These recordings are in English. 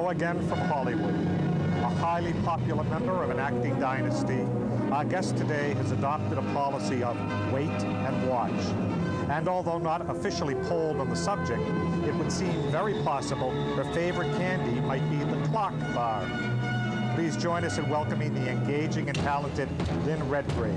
Hello again from Hollywood. A highly popular member of an acting dynasty, our guest today has adopted a policy of wait and watch. And although not officially polled on the subject, it would seem very possible her favorite candy might be the clock bar. Please join us in welcoming the engaging and talented Lynn Redgrave.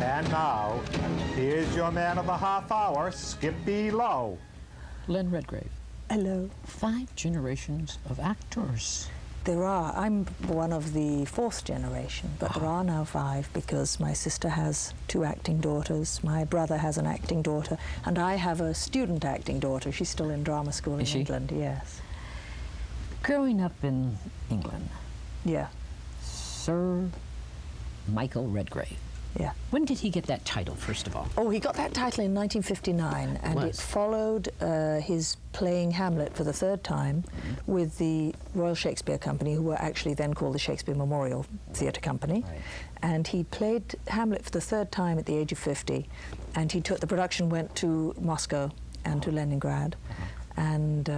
And now, here's your man of the half hour, Skippy Lowe. Lynn Redgrave. Hello. 5 generations of actors. There are. I'm one of the 4th generation, but there are now 5 because my sister has 2 acting daughters, my brother has an acting daughter, and I have a student acting daughter. She's still in drama school in England, yes. Growing up in England. Yeah. Sir Michael Redgrave. Yeah. When did he get that title, first of all? Oh, he got that title in 1959, and it followed his playing Hamlet for the 3rd time with the Royal Shakespeare Company, who were actually then called the Shakespeare Memorial Theatre Company. Right. And he played Hamlet for the 3rd time at the age of 50, and he took, the production went to Moscow and to Leningrad, and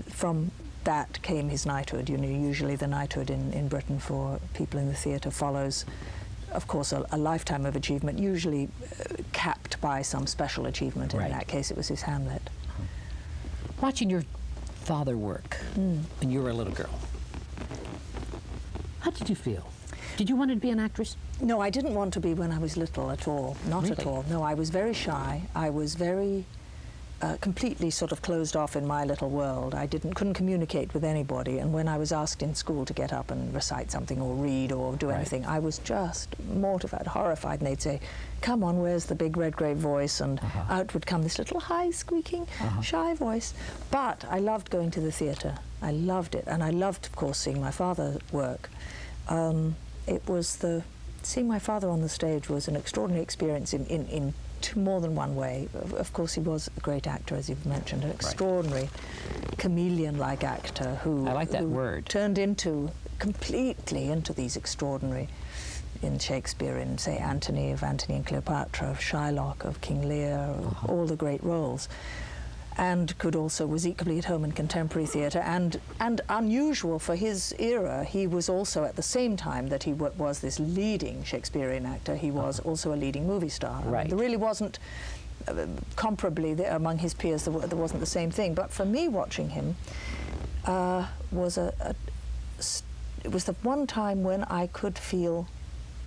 from that came his knighthood. You know, usually the knighthood in Britain for people in the theatre follows, of course, a lifetime of achievement, usually capped by some special achievement. Right. In that case, it was his Hamlet. Watching your father work when you were a little girl, how did you feel? Did you want to be an actress? No, I didn't want to be when I was little at all. Not Really? at all. No, I was very shy. I was very completely sort of closed off in my little world. I couldn't communicate with anybody, and when I was asked in school to get up and recite something or read or do anything, I was just mortified, horrified, and they'd say, "Come on, where's the big Redgrave voice?" And out would come this little high, squeaking, shy voice. But I loved going to the theatre. I loved it, and I loved, of course, seeing my father work. Seeing my father on the stage was an extraordinary experience in more than one way. Of course, he was a great actor, as you've mentioned, an extraordinary chameleon-like actor who, I like that word, turned completely into these extraordinary, in Shakespeare, in, say, Antony, of Antony and Cleopatra, of Shylock, of King Lear, of all the great roles. And was equally at home in contemporary theatre, and unusual for his era, he was also, at the same time that he was this leading Shakespearean actor, he was also a leading movie star. Right. There really wasn't, comparably, among his peers, there wasn't the same thing. But for me, watching him it was the one time when I could feel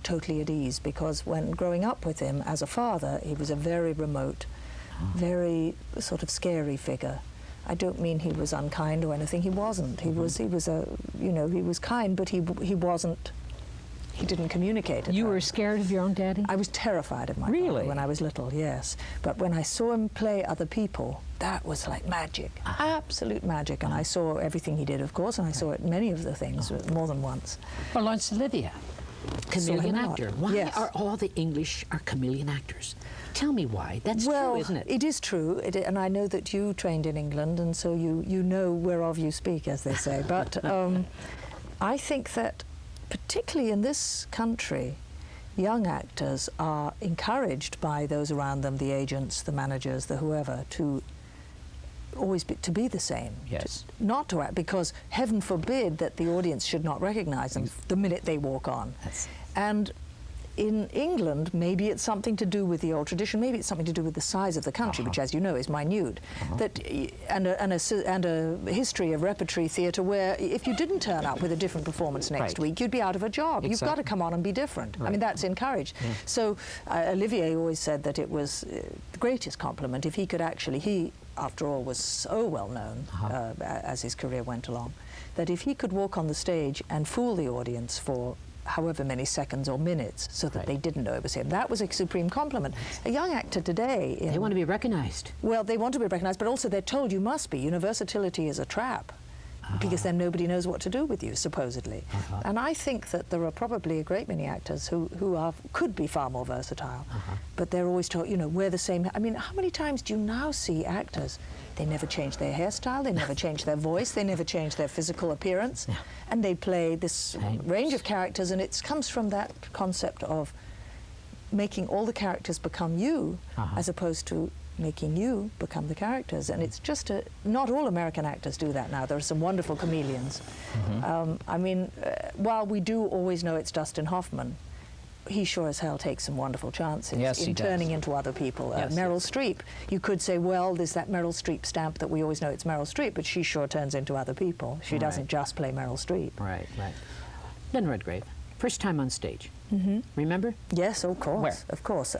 totally at ease, because when growing up with him as a father, he was a very remote, very sort of scary figure. I don't mean he was unkind or anything. He wasn't. He was he was kind, but he wasn't. He didn't communicate. You were scared of your own daddy? I was terrified of my father when I was little. Yes, but when I saw him play other people, that was like magic, absolute magic. And I saw everything he did, of course, and I saw it many of the things more than once. Well, Laurence Olivier, chameleon actor. Why are all the English chameleon actors? Tell me why. That's true, isn't it? It is true, and I know that you trained in England, and so you know whereof you speak, as they say. But I think that, particularly in this country, young actors are encouraged by those around them, the agents, the managers, the whoever, to always be the same. Yes. Not to act, because heaven forbid that the audience should not recognize them the minute they walk on. And in England, maybe it's something to do with the old tradition, maybe it's something to do with the size of the country, which, as you know, is minute, and a history of repertory theatre where if you didn't turn up with a different performance next week, you'd be out of a job. You've got to come on and be different. I mean, that's encouraged. So Olivier always said that it was the greatest compliment if he could actually, he, after all, was so well known as his career went along, that if he could walk on the stage and fool the audience for however many seconds or minutes so that they didn't know it was him. That was a supreme compliment. A young actor today... They want to be recognized. Well, they want to be recognized, but also they're told you must be. Versatility is a trap. because then nobody knows what to do with you, supposedly. And I think that there are probably a great many actors who could be far more versatile, but they're always told, you know, wear the same. I mean, how many times do you now see actors? They never change their hairstyle, they never change their voice, they never change their physical appearance, and they play this range of characters, and it comes from that concept of making all the characters become you, as opposed to making you become the characters. And it's just not all American actors do that now. There are some wonderful chameleons. I mean, while we do always know it's Dustin Hoffman, he sure as hell takes some wonderful chances in turning into other people. Meryl Streep, you could say, well, there's that Meryl Streep stamp that we always know it's Meryl Streep, but she sure turns into other people. She doesn't just play Meryl Streep. Right, right. Lynn Redgrave, first time on stage. Remember? Yes, of course. Where? Of course.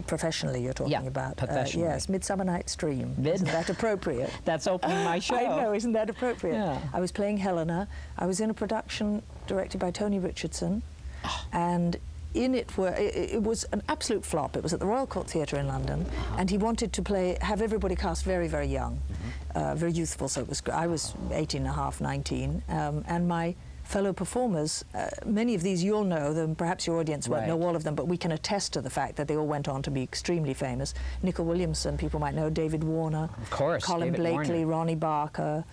Professionally, you're talking about. Professionally. Yes, Midsummer Night's Dream. Isn't that appropriate? That's opening my show. I know, isn't that appropriate? Yeah. I was playing Helena. I was in a production directed by Tony Richardson, and in it it was an absolute flop. It was at the Royal Court Theatre in London, and he wanted to have everybody cast very, very young, very youthful. So I was 18 and a half, 19, and my fellow performers, many of these you'll know them, perhaps your audience won't know all of them, but we can attest to the fact that they all went on to be extremely famous. Nicol Williamson, people might know, David Warner, of course, Colin David Blakely, Warner. Ronnie Barker,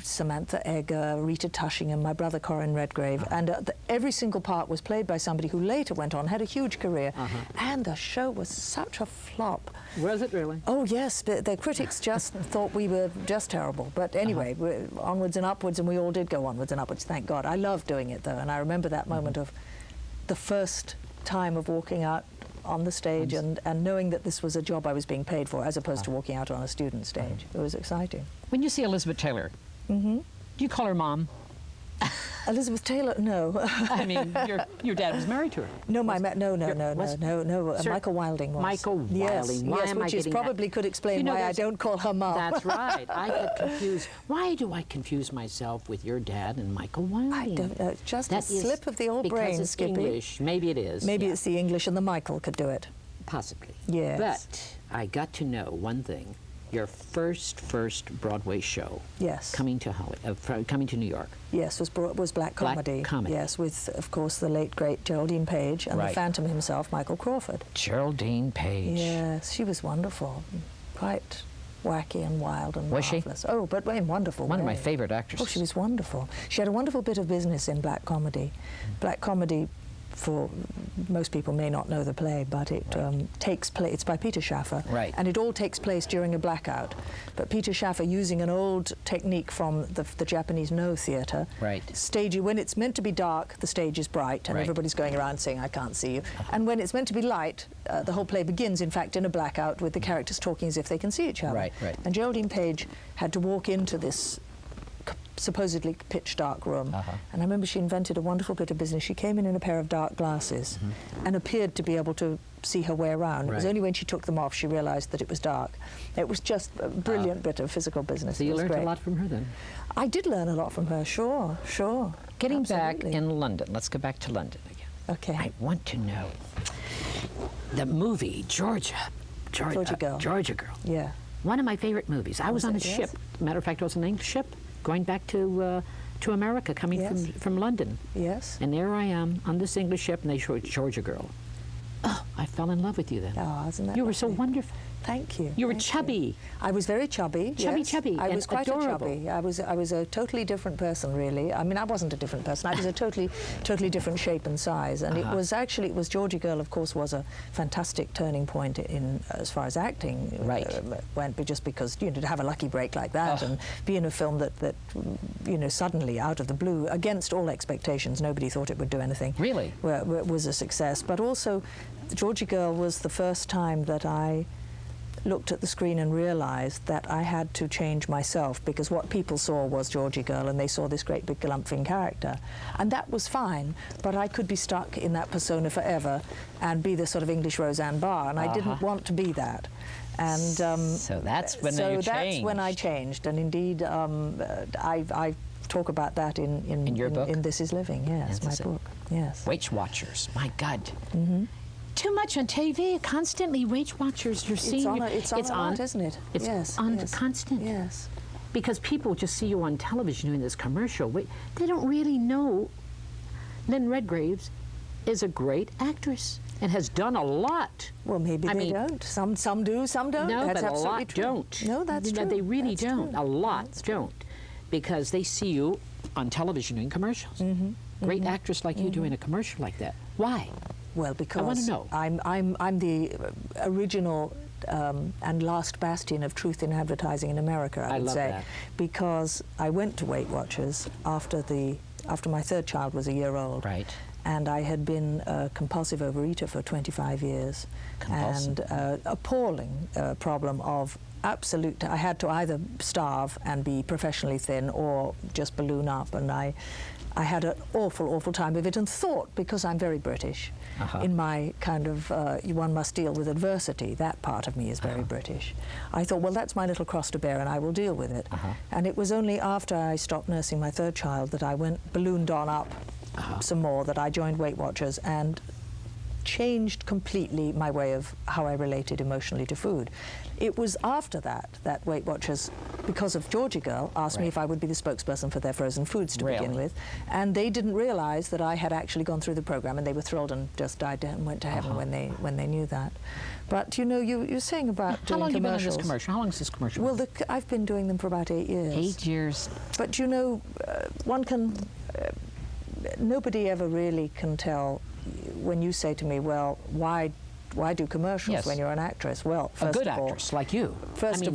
Samantha Egger, Rita Tushingham, my brother Corin Redgrave, and every single part was played by somebody who later went on, had a huge career, and the show was such a flop. Was it really? Oh yes, the critics just thought we were just terrible. But anyway, we're onwards and upwards, and we all did go onwards and upwards, thank God. I loved doing it though, and I remember that moment of the first time of walking out on the stage and knowing that this was a job I was being paid for, as opposed to walking out on a student stage. It was exciting. When you see Elizabeth Taylor, do you call her Mom? Elizabeth Taylor? No. I mean, your dad was married to her. No, no. Michael Wilding was. Michael Wilding. Yes, which is probably could explain why I don't call her Mom. That's right. I get confused. Why do I confuse myself with your dad and Michael Wilding? I don't know. Just a slip of the old brain, because it's Skippy. English. Maybe it is. Maybe it's the English and the Michael could do it. Possibly. Yes. But I got to know one thing. Your first Broadway show. Yes. Coming to New York. Yes, was Black Comedy. Black Comedy. Yes, with, of course, the late, great Geraldine Page and the Phantom himself, Michael Crawford. Geraldine Page. Yes, she was wonderful. Quite wacky and wild and Was marvelous. she? Oh, but in wonderful One way. of my favorite actresses. Oh, she was wonderful. She had a wonderful bit of business in Black Comedy. Black Comedy, for most people may not know the play, but it takes place, it's by Peter Schaffer, and it all takes place during a blackout. But Peter Schaffer, using an old technique from the Japanese No theatre, when it's meant to be dark, the stage is bright, and everybody's going around saying, I can't see you. And when it's meant to be light, the whole play begins, in fact, in a blackout with the characters talking as if they can see each other. And Geraldine Page had to walk into this supposedly pitch dark room, and I remember she invented a wonderful bit of business. She came in a pair of dark glasses and appeared to be able to see her way around. It was only when she took them off she realized that it was dark. It was just a brilliant bit of physical business. So you learned a lot from her then? I did learn a lot from her, sure. Getting back in London, let's go back to London again. Okay. I want to know the movie Georgia Girl. Yeah. One of my favorite movies. I was on a ship. Matter of fact, I was on an English ship going back to America, coming from London. Yes. And there I am on this English ship, and they showed Georgia Girl. Oh, I fell in love with you then. Oh, isn't that You were so wonderful. Thank you. You were chubby. I was very chubby. Chubby. I was quite adorable. chubby. I was a totally different person, really. I mean, I wasn't a different person. I was a totally different shape and size. And it was Georgia Girl, of course, was a fantastic turning point in as far as acting went. But just because to have a lucky break like that and be in a film that suddenly out of the blue, against all expectations, nobody thought it would do anything. Really? Was a success. But also, Georgia Girl was the first time that I looked at the screen and realized that I had to change myself, because what people saw was Georgie Girl and they saw this great big galumphing character, and that was fine, but I could be stuck in that persona forever and be the sort of English Roseanne Barr, and I didn't want to be that. And so that's when you changed. That's when I changed, and indeed I talk about that in your book? In This Is Living. Yes, my book. Yes. Weight Watchers. My God. Too much on TV, constantly Weight Watchers. You're seeing it's on, isn't it? It's on constant. Yes. Because people just see you on television doing this commercial. They don't really know Lynn Redgrave is a great actress and has done a lot. Well, maybe they don't. Some do, some don't. No, that's but a absolutely lot true. don't. No, that's true. They really that's don't. True. A lot don't. Because they see you on television doing commercials. Great actress like you doing a commercial like that. Why? Well, because I want to know. I'm the original and last bastion of truth in advertising in America, I would love say. that. Because I went to Weight Watchers after my third child was a year old. Right. And I had been a compulsive overeater for 25 years. Compulsive. And appalling problem of absolute, I had to either starve and be professionally thin or just balloon up. And I had an awful, awful time of it, and thought, because I'm very British, in my kind of, one must deal with adversity, that part of me is very British. I thought, well, that's my little cross to bear and I will deal with it. And it was only after I stopped nursing my third child that I went ballooned on up some more, that I joined Weight Watchers and changed completely my way of how I related emotionally to food. It was after that Weight Watchers, because of Georgie Girl, asked me if I would be the spokesperson for their frozen foods to begin with, and they didn't realize that I had actually gone through the program, and they were thrilled and just died and went to heaven when they knew that. But you know, you're saying about doing How long have you been on commercials. this commercial? How long is this commercial? Well, I've been doing them for about 8 years. 8 years. But you know, one can. Nobody ever really can tell when you say to me, well, why do commercials when you're an actress? Well, first a good of all, actress like you. First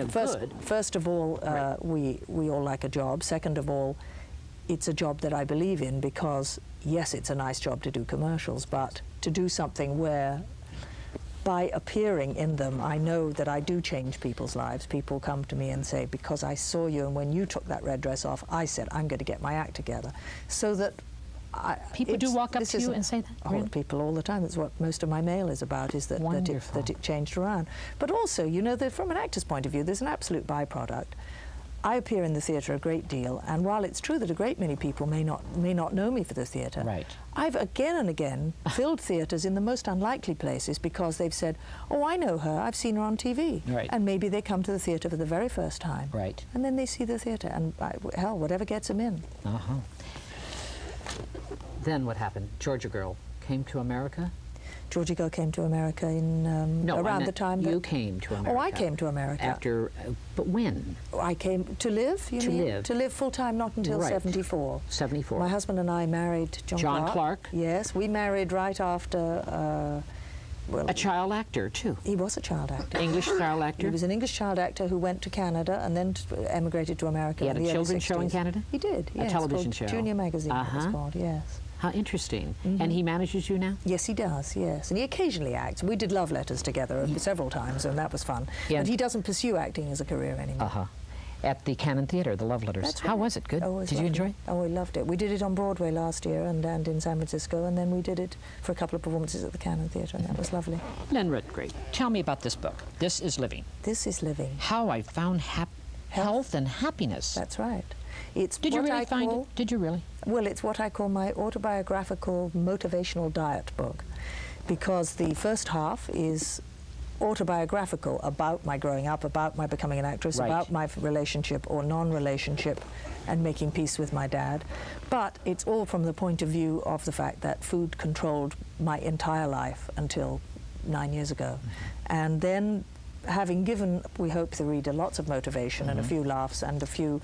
of all, we all like a job. Second of all, it's a job that I believe in, because yes, it's a nice job to do commercials, but to do something where by appearing in them, I know that I do change people's lives. People come to me and say, because I saw you and when you took that red dress off, I said, I'm going to get my act together. So that people do walk up to you and say that? Oh, really? People all the time. That's what most of my mail is about, is that it changed around. But also, you know, from an actor's point of view, there's an absolute byproduct. I appear in the theatre a great deal, and while it's true that a great many people may not know me for the theatre, I've again and again filled theatres in the most unlikely places because they've said, oh, I know her, I've seen her on TV. And maybe they come to the theatre for the very first time. And then they see the theatre, and hell, whatever gets them in. Then what happened? Georgia Girl came to America? Georgie Girl came to America in around the time that you came to America. Oh, I came to America after. But when? I came to live. To live full time, not until 74. 74. My husband and I married John Clark. Yes, we married right after. Well, a child actor too. He was a child actor. English child actor. He was an English child actor who went to Canada and then emigrated to America. He had a children's show in Canada. He did. Yes, a television show. Junior Magazine. It was called. Yes. How interesting. And he manages you now? Yes, he does, yes. And he occasionally acts. We did love letters together several times, and that was fun. But he doesn't pursue acting as a career anymore. At the Cannon Theatre, the Love Letters. How was it? Good? Did you enjoy it? Oh, we loved it. We did it on Broadway last year and in San Francisco, and then we did it for a couple of performances at the Cannon Theatre, and that was lovely. Lynn Redgrave, tell me about this book. This is Living. This is Living. How I found health and happiness. That's right. It's Did you really find it? Did you really? Well, it's what I call my autobiographical motivational diet book, because the first half is autobiographical about my growing up, about my becoming an actress, about my relationship or non-relationship and making peace with my dad. But it's all from the point of view of the fact that food controlled my entire life until 9 years ago. And then, having given, we hope, the reader lots of motivation and a few laughs and a few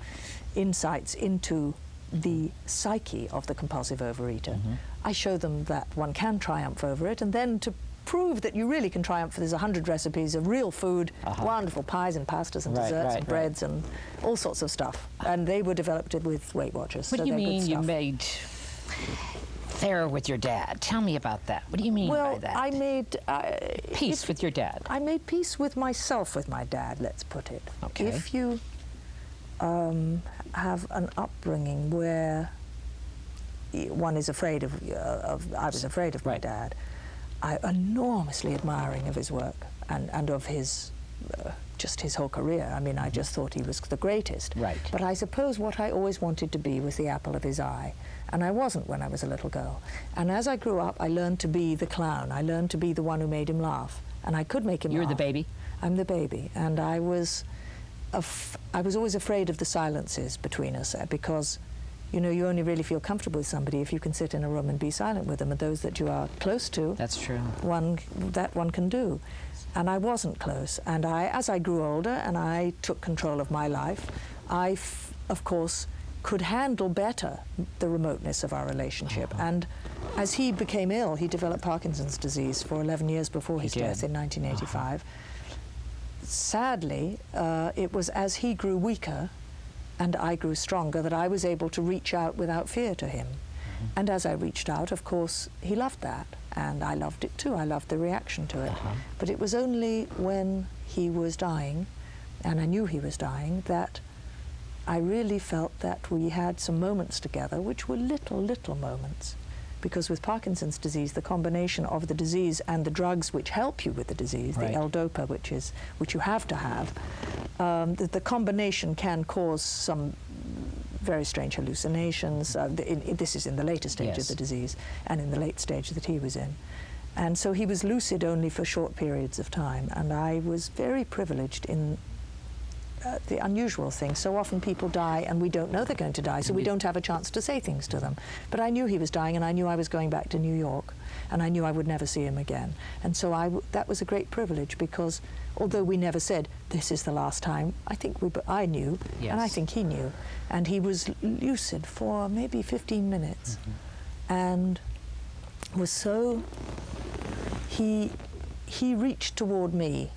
insights into the psyche of the compulsive overeater, I show them that one can triumph over it, and then to prove that you really can triumph, there's 100 recipes of real food, wonderful pies and pastas and desserts and breads and all sorts of stuff. And they were developed with Weight Watchers. What do you mean you made fair with your dad? Tell me about that. What do you mean by that? Well, I made... peace with your dad. I made peace with myself with my dad, let's put it. Okay. If you have an upbringing where one is afraid of I was afraid of my dad, I'm enormously admiring of his work and of his just his whole career. I mean, I just thought he was the greatest. But I suppose what I always wanted to be was the apple of his eye, and I wasn't when I was a little girl. And as I grew up, I learned to be the clown. I learned to be the one who made him laugh, and I could make him laugh. You're the baby? I'm the baby, and I was I was always afraid of the silences between us because, you know, you only really feel comfortable with somebody if you can sit in a room and be silent with them, and those that you are close to, that's true, one can do. And I wasn't close, and as I grew older and I took control of my life, of course, could handle better the remoteness of our relationship. And as he became ill, he developed Parkinson's disease for 11 years before his death in 1985. Sadly, it was as he grew weaker and I grew stronger that I was able to reach out without fear to him. And as I reached out, of course, he loved that, and I loved it too. I loved the reaction to it. But it was only when he was dying, and I knew he was dying, that I really felt that we had some moments together, which were little moments. Because with Parkinson's disease, the combination of the disease and the drugs which help you with the disease, the L-DOPA, which you have to have, the combination can cause some very strange hallucinations. This is in the later stage of the disease, and in the late stage that he was in. And so he was lucid only for short periods of time, and I was very privileged in the unusual thing. So often people die and we don't know they're going to die, so we don't have a chance to say things to them. But I knew he was dying, and I knew I was going back to New York, and I knew I would never see him again. And so that was a great privilege, because although we never said, this is the last time, I knew, and I think he knew. And he was lucid for maybe 15 minutes. And was so, he reached toward me,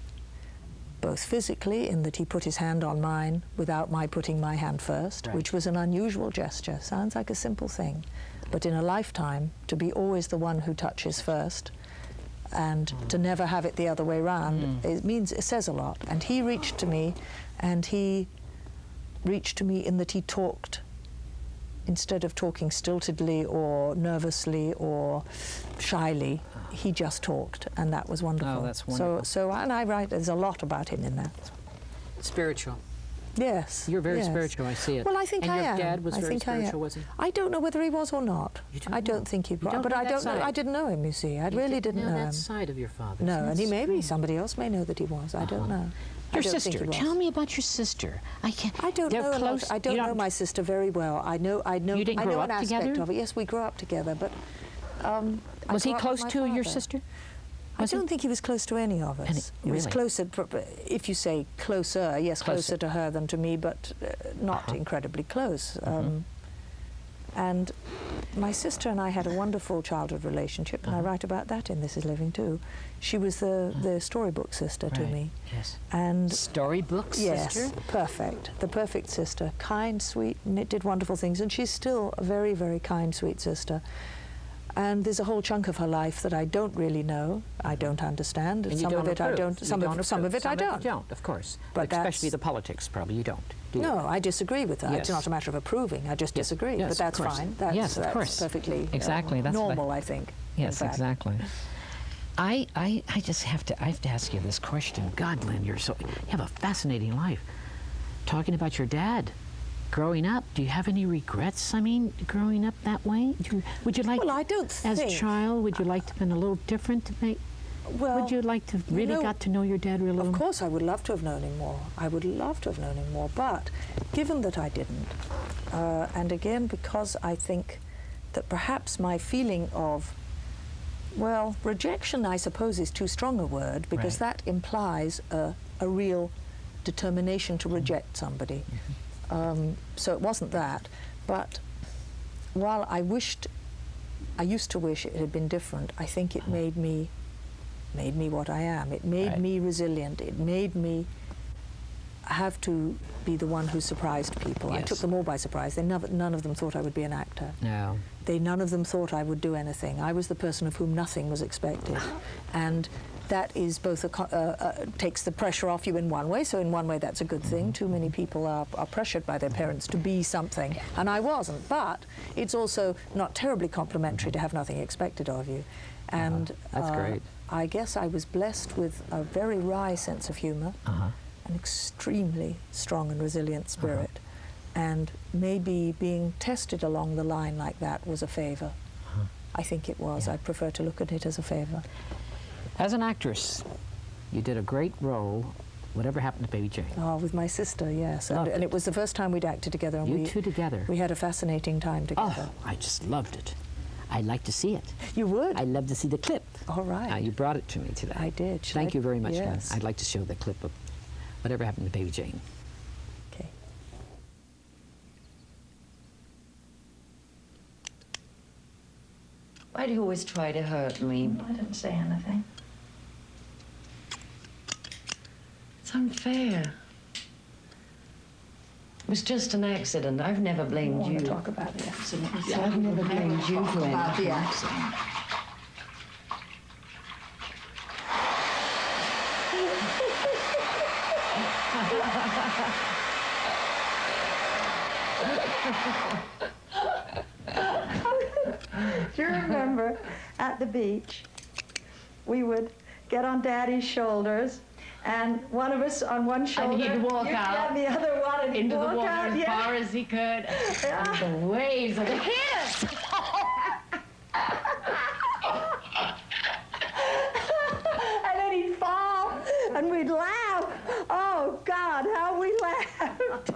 both physically, in that he put his hand on mine without my putting my hand first, which was an unusual gesture. Sounds like a simple thing, but in a lifetime, to be always the one who touches first and to never have it the other way around, it says a lot. And he reached to me, and he reached to me in that he talked. Instead of talking stiltedly or nervously or shyly, he just talked, and that was wonderful. Oh, that's wonderful. And I write, there's a lot about him in there. Spiritual. Yes. You're very spiritual, I see it. Well, I think I am. And your dad was very spiritual, was he? I don't know whether he was or not. I don't think he was. But I didn't know him, you see. I really didn't know him. that side of your father. No, and somebody else may know that he was. I don't know. Your sister. Tell me about your sister. I don't know. I don't know my sister very well. I know. You didn't grow up an aspect together? of it. Yes, we grew up together, but. Was he close to your sister? I don't think he was close to any of us. He was closer, if you say closer, yes, closer to her than to me, but not incredibly close. And my sister and I had a wonderful childhood relationship, and I write about that in This Is Living too. She was the storybook sister to me. Yes. And storybook sister? Yes, perfect. The perfect sister. Kind, sweet, and did wonderful things. And she's still a very, very kind, sweet sister. And there's a whole chunk of her life that I don't really know. I don't understand. And some of it I don't. Some of it I don't. You don't, of course. But especially the politics, probably you don't. No, I disagree with that. It's not a matter of approving. I just disagree. Yes, but that's fine. That's perfectly normal, I think. Yes, exactly. I just have to ask you this question. God, Lynn, you have a fascinating life. Talking about your dad. Growing up, do you have any regrets? I mean, growing up that way, would you like? Well, I don't think. As a child, would you like to have been a little different to make? Well, would you like to really got to know your dad really well? Of course, I would love to have known him more. I would love to have known him more. But given that I didn't, and again because I think that perhaps my feeling of, well, rejection, I suppose, is too strong a word, because that implies a real determination to reject somebody. So it wasn't that, but while I used to wish it had been different, I think it made me what I am. It made me resilient. It made me have to be the one who surprised people. I took them all by surprise. None of them thought I would be an actor. No. None of them thought I would do anything. I was the person of whom nothing was expected. And that is both takes the pressure off you in one way, so in one way that's a good thing. Too many people are pressured by their parents to be something, and I wasn't, but it's also not terribly complimentary to have nothing expected of you. And that's great. I guess I was blessed with a very wry sense of humor, an extremely strong and resilient spirit, and maybe being tested along the line like that was a favor. I think it was. I prefer to look at it as a favor. As an actress, you did a great role Whatever Happened to Baby Jane? Oh, with my sister, yes. And it was the first time we'd acted together. And You two together. We had a fascinating time together. Oh, I just loved it. I'd like to see it. You would? I'd love to see the clip. All right. You brought it to me today. I did. Thank you very much, Lynn. Yes. I'd like to show the clip of Whatever Happened to Baby Jane. Okay. Why do you always try to hurt me? I didn't say anything. It's unfair. It was just an accident. I've never blamed I you. want to talk about the accident. I've never blamed you for About the anything. accident. Do you remember at the beach, we would get on Daddy's shoulders, and one of us on one shoulder, he'd walk you'd out get the other one, and into the walk water out, as yeah. far as he could. And the waves would hit us. And then he'd fall, and we'd laugh. Oh, God, how we laughed.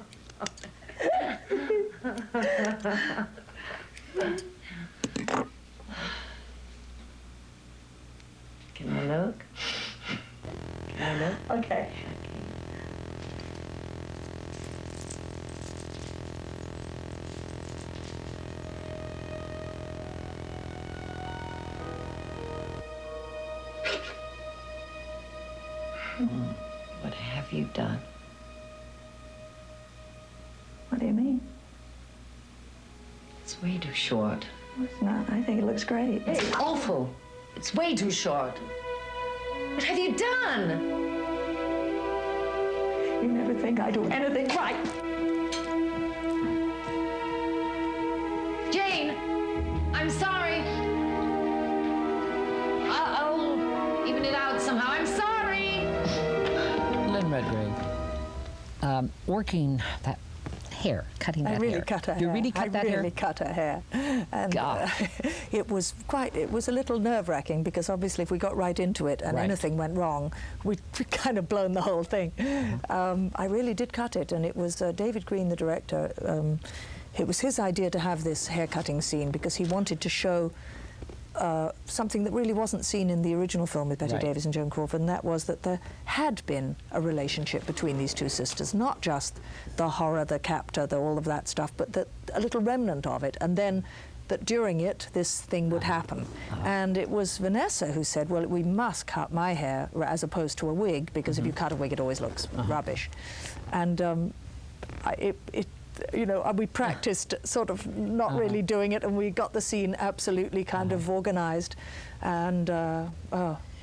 Can I look? Can I look? Okay. What have you done? What do you mean? It's way too short. It's not. I think it looks great. It's awful. It's way too short. What have you done? You never think I do anything right. Jane, I'm sorry. I'll even it out somehow. I'm sorry. Lynn Redgrave, working that hair, cutting that I really hair. cut her hair. You really cut that hair? I really cut her hair. And God. it was a little nerve-wracking because obviously if we got right into it and Right. anything went wrong, we'd kind of blown the whole thing. I really did cut it, and it was David Green, the director, it was his idea to have this hair-cutting scene because he wanted to show something that really wasn't seen in the original film with Betty Right. Davis and Joan Crawford, and that was that there had been a relationship between these two sisters, not just the horror, the captor, all of that stuff, but that a little remnant of it, and then that during it this thing would happen. And it was Vanessa who said, well, we must cut my hair as opposed to a wig, because if you cut a wig it always looks rubbish. And you know, we practiced sort of not really doing it, and we got the scene absolutely kind of organized. And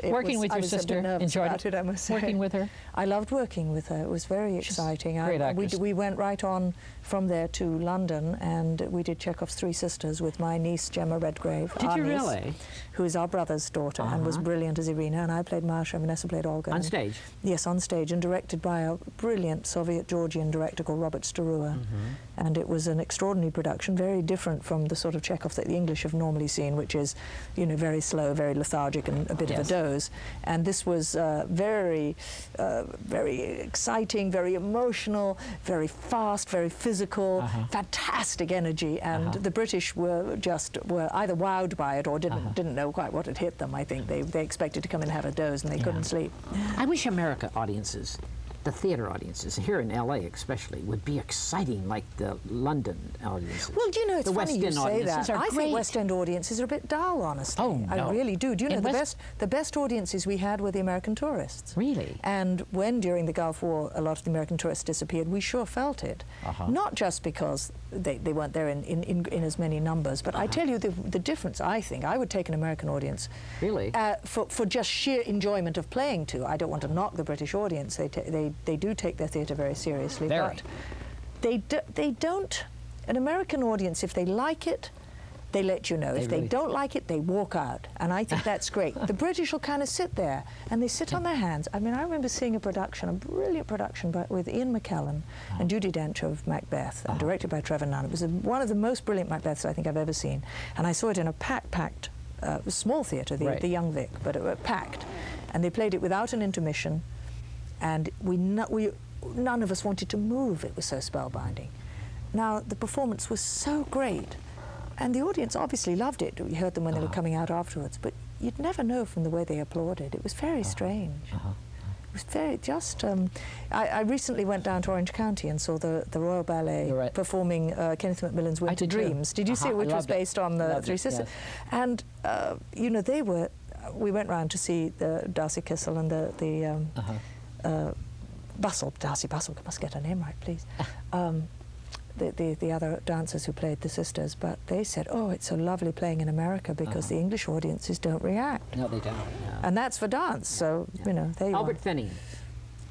Working with I your was a bit sister, nervous enjoyed about it? I must say. Working with her? I loved working with her. It was very exciting. great actress. We went right on from there to London, and we did Chekhov's Three Sisters with my niece Gemma Redgrave. Did our you niece, really? Who is our brother's daughter and was brilliant as Irina, and I played Masha, and Vanessa played Olga. On And- stage? Yes, on stage, and directed by a brilliant Soviet-Georgian director called Robert Starua. And it was an extraordinary production, very different from the sort of Chekhov that the English have normally seen, which is, you know, very slow, very lethargic, and a bit of a doze. And this was very exciting, very emotional, very fast, very physical, fantastic energy. And the British were either wowed by it or didn't know quite what had hit them. I think they expected to come and have a doze, and they couldn't sleep. I wish America audiences, the theater audiences, here in LA especially, would be exciting like the London audiences. Well, do you know, it's the funny West you End say audiences that. are I great. think West End audiences are a bit dull, honestly. Oh, no. I really do. Do you know, In the best audiences we had were the American tourists. Really? And when, during the Gulf War, a lot of the American tourists disappeared, we sure felt it. Not just because they weren't there in as many numbers, but I tell you the difference, I think. I would take an American audience. Really? For just sheer enjoyment of playing to. I don't want to knock the British audience. They do take their theatre very seriously. Very. But they don't. An American audience, if they like it, they let you know. If they don't like it, they walk out. And I think that's great. The British will kind of sit there, and they sit on their hands. I mean, I remember seeing a brilliant production with Ian McKellen and Judi Dench of Macbeth, and directed by Trevor Nunn. It was one of the most brilliant Macbeths I think I've ever seen. And I saw it in a packed small theatre, the Young Vic, but it was packed. And they played it without an intermission. and none of us wanted to move. It was so spellbinding. Now, the performance was so great, and the audience obviously loved it. We heard them when they were coming out afterwards, but you'd never know from the way they applauded. It was very strange. It was very just. I recently went down to Orange County and saw the Royal Ballet performing Kenneth Macmillan's Winter Dreams. Did you see it? Which was based on the Three Sisters. Yes. And you know, they were. We went round to see the Darcy Kissel and the Bustle. Darcy Bustle. I must get her name right, please. The other dancers who played the sisters, but they said, oh, it's so lovely playing in America because the English audiences don't react. No, they don't. No. And that's for dance, so, you know, there you Albert Finney.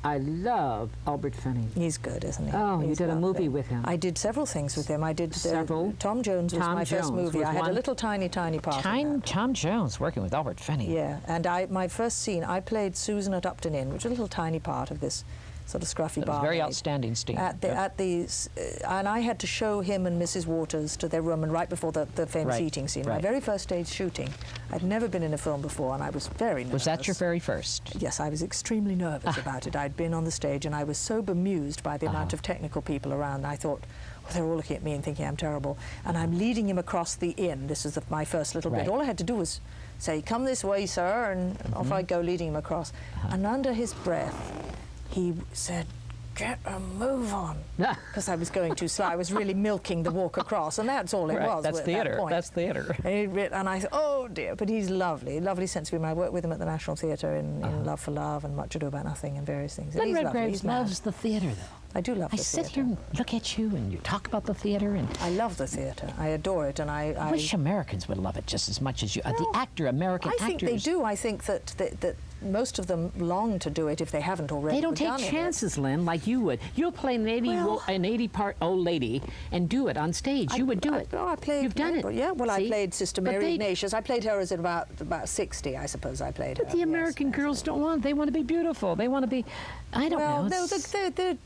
I love Albert Finney. He's good, isn't he? Oh, you did lovely. a movie with him. I did several things with him. I did several. Tom Jones was my first movie. I had a little tiny part in that. Tom Jones working with Albert Finney. Yeah, and my first scene, I played Susan at Upton Inn, which was a little tiny part of this sort of scruffy bar. Very outstanding scene. And I had to show him and Mrs. Waters to their room, and right before the famous eating scene. My very first day's shooting. I'd never been in a film before, and I was very nervous. Was that your very first? Yes, I was extremely nervous about it. I'd been on the stage, and I was so bemused by the amount of technical people around. I thought, well, they're all looking at me and thinking I'm terrible. And I'm leading him across the inn. This is my first little bit. All I had to do was say, come this way, sir, and off I go, leading him across. And under his breath, he said, get a move on, because I was going too slow. I was really milking the walk across, and that's all it was. That's theatre. That's theatre. And I thought, oh dear, but he's lovely, lovely sense of humour. I worked with him at the National Theatre in Love for Love and Much Ado About Nothing and various things. Lynn Redgrave loves the theatre, though. I do love the theatre. I sit here and look at you, and you talk about the theatre, and I love the theatre. I adore it, and I wish Americans would love it just as much as you. The American actors. I think they do. I think that most of them long to do it if they haven't already. They don't take chances, Lynn, like you would. You'll play an 80-part old lady and do it on stage. You would do it. I played. You've done it. Yeah. Well, I played Sister Mary Ignatius. I played her as about 60, I suppose. I played her. But the American girls don't want. They want to be beautiful. They want to be. I don't know. No,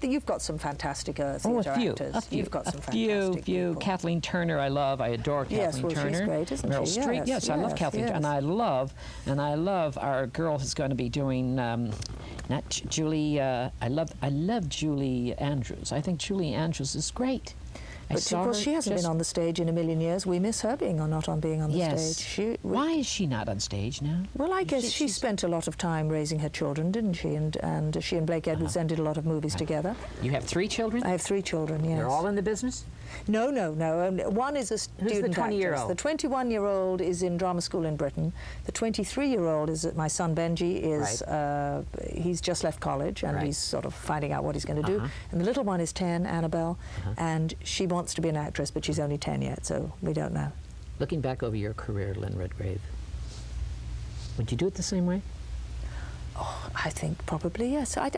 you've got some fantastic theatre actors. You've got some fantastic people. Kathleen Turner, I love. I adore Kathleen Turner. She's great, isn't Meryl she? Streep. Yes, I love Kathleen, and I love our girl who's going to be doing. Not Julie. I love Julie Andrews. I think Julie Andrews is great. But of course, she hasn't been on the stage in a million years. We miss her being or not on being on the stage. Why is she not on stage now? Well, I guess she spent a lot of time raising her children, didn't she? And she and Blake Edwards did a lot of movies together. You have 3 children? I have 3 children, yes. They're all in the business? No. One is a student Who's the 20-year-old? The 21-year-old is in drama school in Britain. The 23-year-old is my son Benji. He's just left college, and he's sort of finding out what he's going to do. And the little one is 10, Annabelle, and she wants to be an actress, but she's only 10 yet, so we don't know. Looking back over your career, Lynn Redgrave, would you do it the same way? Oh, I think probably yes. I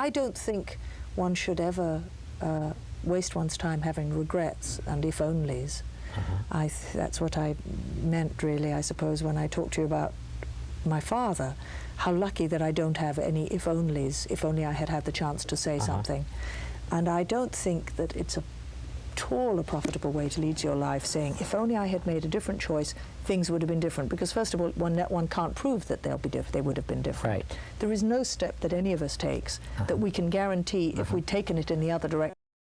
don't think one should ever waste one's time having regrets and if-onlys. That's what I meant, really, I suppose, when I talked to you about my father. How lucky that I don't have any if-onlys. If only I had had the chance to say something. And I don't think that it's at all a profitable way to lead your life, saying, if only I had made a different choice, things would have been different. Because first of all, one can't prove that they'll be they would have been different. There is no step that any of us takes that we can guarantee if we'd taken it in the other direction.